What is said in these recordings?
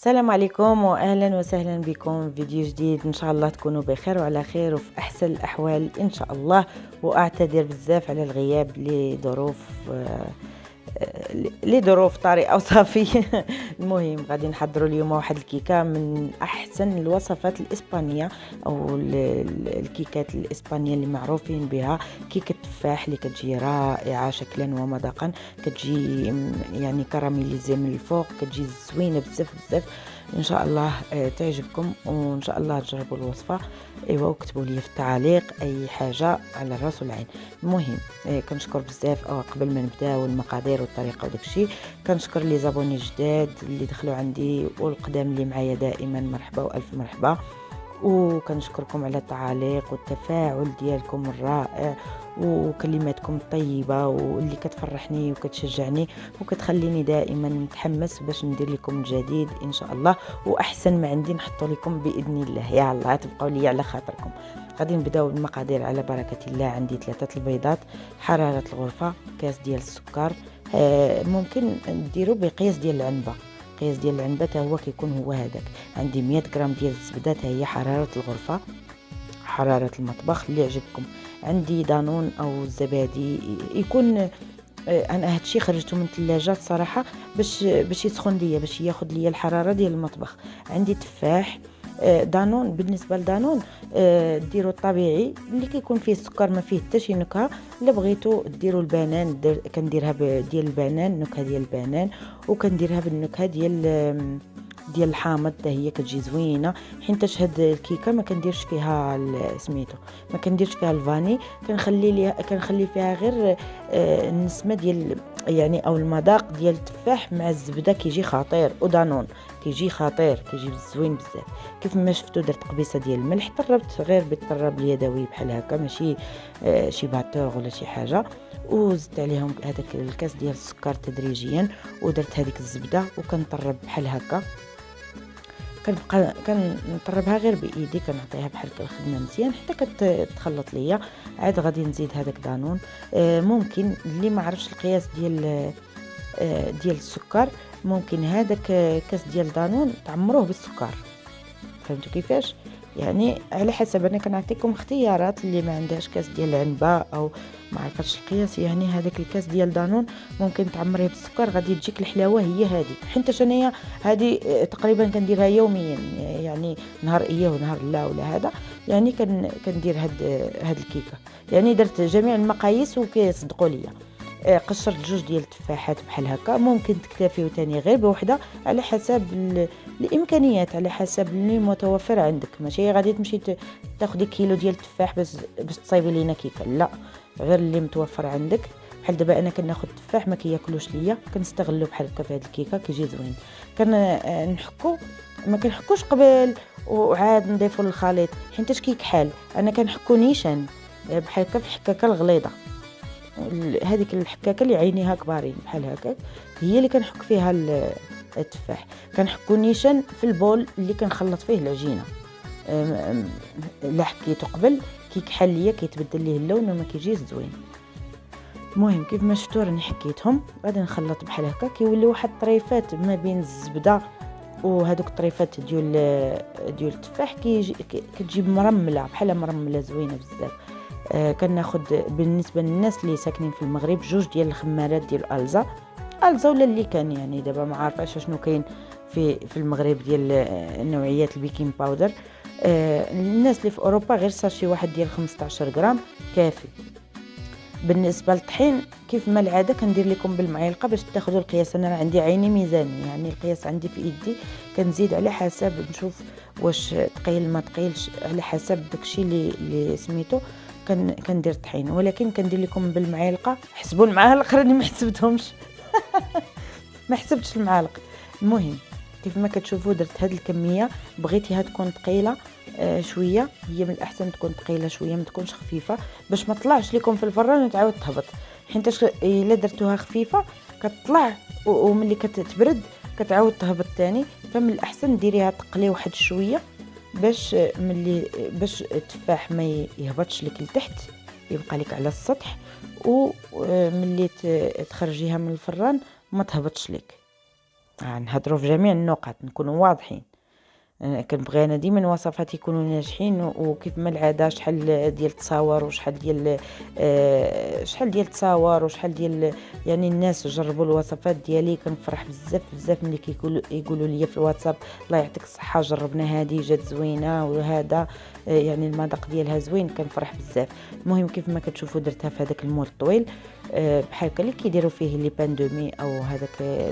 السلام عليكم واهلا وسهلا بكم في فيديو جديد. ان شاء الله تكونوا بخير وعلى خير وفي احسن الاحوال ان شاء الله. واعتذر بزاف على الغياب لظروف طارئه وصافي. المهم غادي نحضروا اليوم واحد الكيكه من احسن الوصفات الاسبانيه او الكيكات الاسبانيه اللي معروفين بها. كيكه التفاح اللي كتجي رائعه شكلا ومذاقا، كتجي يعني كراميليزي من الفوق، كتجي زوينه بزاف بزاف. ان شاء الله تعجبكم وان شاء الله تجربوا الوصفه. ايوا وكتبوا لي في التعليق اي حاجه على الراس والعين. المهم كنشكر بزاف قبل ما نبداو المقادير والطريقه وداكشي. كنشكر لي زابوني جداد اللي دخلوا عندي والقدام اللي معايا دائما، مرحبا والف مرحبا. وكنشكركم على التعاليق والتفاعل ديالكم الرائع وكلماتكم الطيبه واللي كتفرحني وكتشجعني وكتخليني دائما متحمس باش ندير لكم الجديد ان شاء الله، واحسن ما عندي نحط لكم باذن الله. يا الله تبقوا لي على خاطركم. غادي نبداو بالمقادير على بركه الله. عندي 3 البيضات، حراره الغرفه، كاس ديال السكر. ممكن نديرو بقياس ديال العنبه، قياس ديال العنبه حتى هو كيكون هو هذاك. عندي 100 غرام ديال الزبده، هي حراره الغرفه حراره المطبخ اللي عجبكم. عندي دانون او الزبادي يكون انا هادشي خرجته من الثلاجه صراحه باش يسخن ليا، باش ياخذ ليا الحراره ديال المطبخ. عندي تفاح. دانون بالنسبه لدانون ديروا الطبيعي اللي كيكون فيه السكر، ما فيه حتى شي نكهه. الا بغيتوا ديروا البنان، كنديرها ديال البنان، النكهه ديال البنان، وكنديرها بالنكهه ديال الحامض حتى هي كتجي زوينه. حيت هاد الكيكه ما كنديرش فيها سميتو، ما كنديرش فيها الفاني، كنخلي فيها غير النسمه ديال يعني او المذاق ديال التفاح مع الزبده، كيجي خطير. ودانون كيجي خطير، كيجي زوين بزاف. كيف ما شفتوا درت قبيصه ديال الملح، طربت غير بالطراب اليدوي بحال هكا، ماشي شي باتور ولا شي حاجه. وزدت عليهم هذاك الكاس ديال السكر تدريجيا، ودرت هذيك الزبده وكنطرب بحال هكا. كنبقى كنطربها غير بايدي، كنعطيها بحال الخدمه مزيان حتى كتخلط ليا. عاد غادي نزيد هذاك دانون. ممكن اللي ما عرفش القياس ديال السكر، ممكن هذاك كاس ديال دانون تعمروه بالسكر. فهمتوا كيفاش؟ يعني على حسب، انا كنعطيكم اختيارات. اللي ما عندهاش كاس ديال العنبه او ما عرفتش القياس، يعني هذاك الكاس ديال دانون ممكن تعمريه بالسكر، غادي تجيك الحلاوه هي هذه. حيت انايا هذه تقريبا كنديرها يوميا، يعني نهار ايه ونهار لا ولا هذا. يعني كندير هاد الكيكه، يعني درت جميع المقاييس وكيصدقوا ليا. قشرت 2 ديال التفاحات بحال هكا. ممكن تكتفيو تاني غير بوحده على حسب الامكانيات، على حسب اللي متوفر عندك. ماشي غادي تمشي تاخدي كيلو ديال التفاح باش تصايبي لينا كيكه، لا، غير اللي متوفر عندك. بحال دابا انا كناخذ التفاح ما كياكلوش ليا، كنستغلو بحال هكا في هذه الكيكه، كيجي زوين. كنحكو، ما كنحكوش قبل وعاد نضيفوا للخليط حيت كيكحال. انا كنحكو نيشان بحال هكا في الحكاكه الغليظه، هذيك الحكاكه اللي عينيها كبارين بحال هكا، هي اللي كنحك فيها التفاح. كنحكو نيشان في البول اللي كنخلط فيه العجينه. لا حكيتو قبل كيكحل ليا، كيتبدل ليه اللون وما كيجيش زوين. المهم كيف ما شفتوا راني حكيتهم. غادي نخلط بحال هكا، كيولي واحد الطريفات ما بين الزبده وهذوك الطريفات ديال التفاح، كتجي مرمله بحال مرمله زوينه بزاف. كناخد بالنسبه للناس اللي ساكنين في المغرب 2 ديال الخمارات ديال الزا ولا اللي كان، يعني دابا ما عارفاش شنو كاين في المغرب ديال نوعيات البيكين باودر. الناس اللي في اوروبا غير ساشي واحد ديال 15 غرام كافي. بالنسبه للطحين كيف ما العاده كندير لكم بالمعلقه باش تاخذوا القياس. انا عندي عيني ميزاني، يعني القياس عندي في يدي، كنزيد على حسب نشوف واش ثقيل ما ثقيلش، على حسب داكشي اللي سميتو كندير طحين. ولكن كندير لكم بالمعلقه، حسبوا المعالق راني ما حسبتهمش. ما حسبتش المعالق. المهم كيف ما كتشوفوا درت هاد الكميه. بغيتيها تكون ثقيله شويه، هي من الاحسن تكون ثقيله شويه، ما تكونش خفيفه باش ما طلعش لكم في الفران وتعاود تهبط. حيت الا درتوها خفيفه كتطلع وملي كتبرد كتعاود تهبط تاني. فمن الاحسن ديريها تقلي واحد شويه باش التفاح ما يهبطش لك لتحت، يبقى لك على السطح. وملي تخرجيها من الفران ما تهبطش لك. نهضروا في جميع النقط، نكونوا واضحين. كنبغي انا ديما وصفاتي يكونوا ناجحين، وكيف ما العاده شحال ديال التصاور وشحال ديال شحال ديال التصاور وشحال ديال يعني الناس جربوا الوصفات ديالي. كنفرح بزاف بزاف ملي يقولوا لي في الواتساب الله يعطيك الصحه جربنا هذه جات زوينه وهذا يعني المذاق ديالها زوين. كنفرح بزاف. المهم كيف ما كتشوفوا درتها في هذاك المول الطويل بحال هكا اللي كيديروا فيه لي بان دومي او هذاك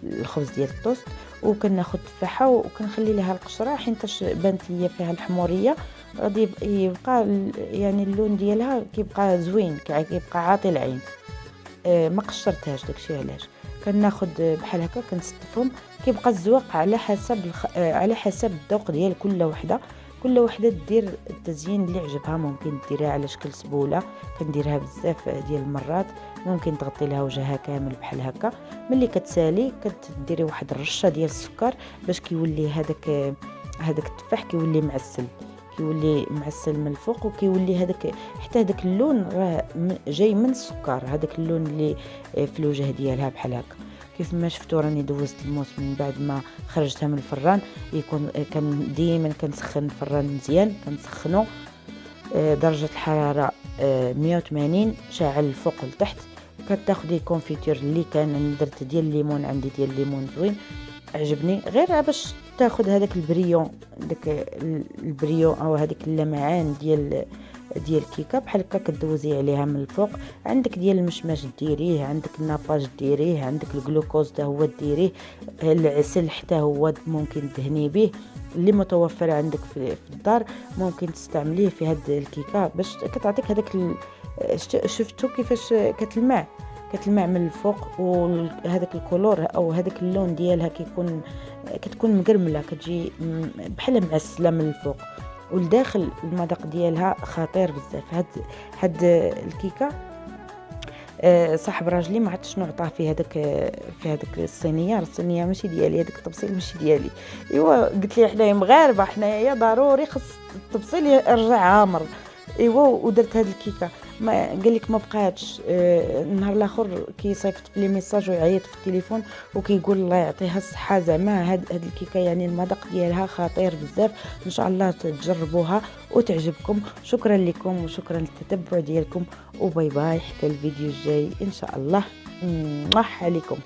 الخبز ديال الطوست، وكناخذ تفاحه وكنخلي ليها القشره حيناش بانت ليا فيها الحموريه. غادي يبقى يعني اللون ديالها كيبقى زوين، كيبقى عاطي العين. ما قشرتهاش داكشي علاش. كناخذ بحال هكا كنستفهم. كيبقى الزواق على حسب على حسب الذوق ديال كل وحده. كل وحده دير التزيين اللي عجبها. ممكن ديرها على شكل سبوله، كنديرها بزاف ديال المرات. ممكن تغطي لها وجهها كامل بحال هكا. ملي كتسالي كديري واحد الرشه ديال السكر باش كيولي هذاك التفاح كيولي معسل. كيولي معسل من الفوق وكيولي هذاك حتى هذاك اللون راه جاي من السكر. هذاك اللون اللي في الوجه ديالها بحال هكا. كيف ما شفتوا راني دوزت الموس من بعد ما خرجتها من الفران. يكون كان ديما كنسخن الفران مزيان، كنسخنو درجه الحراره 180 شاعل الفوق لتحت. كتاخدي كونفيتير اللي كان درت ديال الليمون، عندي ديال الليمون زوين عجبني، غير باش تاخد هذاك البريون، داك البريون او هذيك اللمعان ديال الكيكه بحال هكا. كدوزي عليها من الفوق. عندك ديال المشماش ديريه، عندك الناباج ديريه، عندك الجلوكوز حتى هو ديريه، العسل حتى هو ممكن تهني به اللي متوفر عندك في الدار. ممكن تستعمليه في هاد الكيكه باش كتعطيك هذاك شفتوا كيفاش كتلمع من الفوق. وهذاك الكولور او هذاك اللون ديالها كتكون مقرمله، كتجي بحال معسله من الفوق. والداخل المذاق ديالها خطير بزاف. هاد الكيكه صاحب راجلي ما عرفتش شنو عطاه في هذاك الصينيه ماشي ديالي. هذاك التبصيل ماشي ديالي. ايوا قلت لي حنايا مغاربه، حنايا ضروري خص التبصيل يرجع عامر. ايوا ودرت هاد الكيكه. ما قال لك ما بقاتش. النهار الاخر كيصيفط في لي ميساج ويعيط في التليفون وكيقول الله يعطيها الصحه. زعما هاد الكيكه يعني المذاق ديالها خطير بزاف. ان شاء الله تجربوها وتعجبكم. شكرا لكم وشكرا للتتبع ديالكم، وباي باي حتى الفيديو الجاي ان شاء الله. عليكم.